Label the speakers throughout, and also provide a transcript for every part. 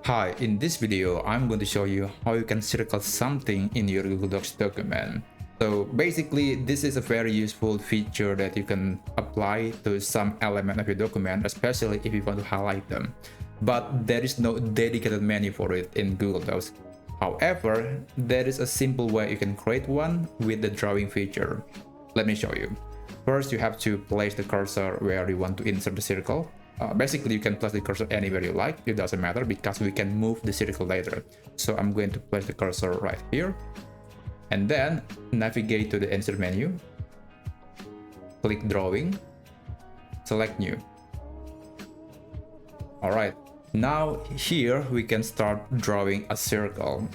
Speaker 1: Hi, in this video, I'm going to show you how you can circle something in your Google Docs document. So basically, this is a very useful feature that you can apply to some element of your document, especially if you want to highlight them. But there is no dedicated menu for it in Google Docs. However, there is a simple way you can create one with the drawing feature. Let me show you. First, you have to place the cursor where you want to insert the circle. Basically, you can place the cursor anywhere you like. It doesn't matter because we can move the circle later. So I'm going to place the cursor right here. And then navigate to the insert menu. Click drawing. Select new. Alright, now here we can start drawing a circle.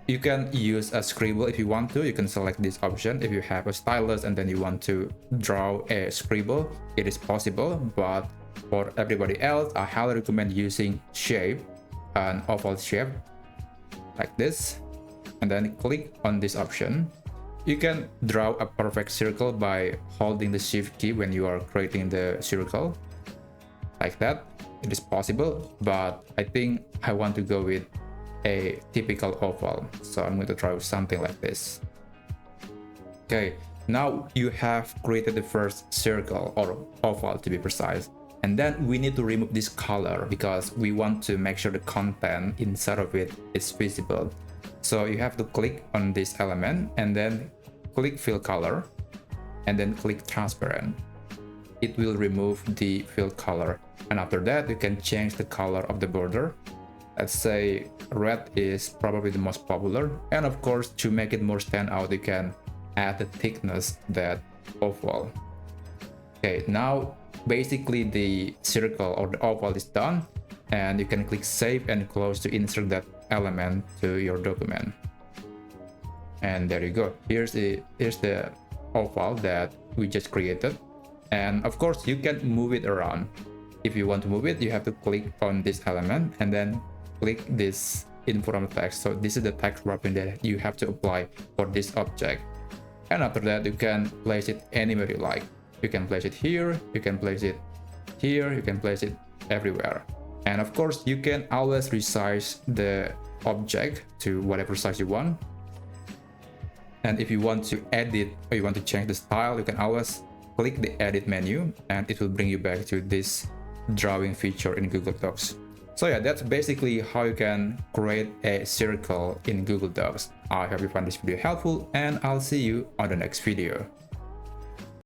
Speaker 1: You can use a scribble if you want to. You can select this option. If you have a stylus and then you want to draw a scribble, it is possible. But for everybody else, I highly recommend using shape, an oval shape like this, and then click on this option. You can draw a perfect circle by holding the shift key when you are creating the circle like that. It is possible, but I think I want to go with a typical oval, so I'm going to draw something like this. Okay, now you have created the first circle, or oval to be precise. And then we need to remove this color because we want to make sure the content inside of it is visible. So you have to click on this element and then click fill color and then click transparent. It will remove the fill color. And after that, you can change the color of the border. Let's say red is probably the most popular. And of course, to make it more stand out, you can add the thickness that oval. Okay, now basically the circle or the oval is done, and you can click save and close to insert that element to your document. And there you go. Here's the oval that we just created. And of course, you can move it around. If you want to move it, you have to click on this element and then click this in front of text. So this is the text wrapping that you have to apply for this object. And after that, you can place it anywhere you like. You can place it here, you can place it here, you can place it everywhere. And of course, you can always resize the object to whatever size you want. And if you want to edit or you want to change the style, you can always click the edit menu and it will bring you back to this drawing feature in Google Docs. So yeah, that's basically how you can create a circle in Google Docs. I hope you found this video helpful and I'll see you on the next video.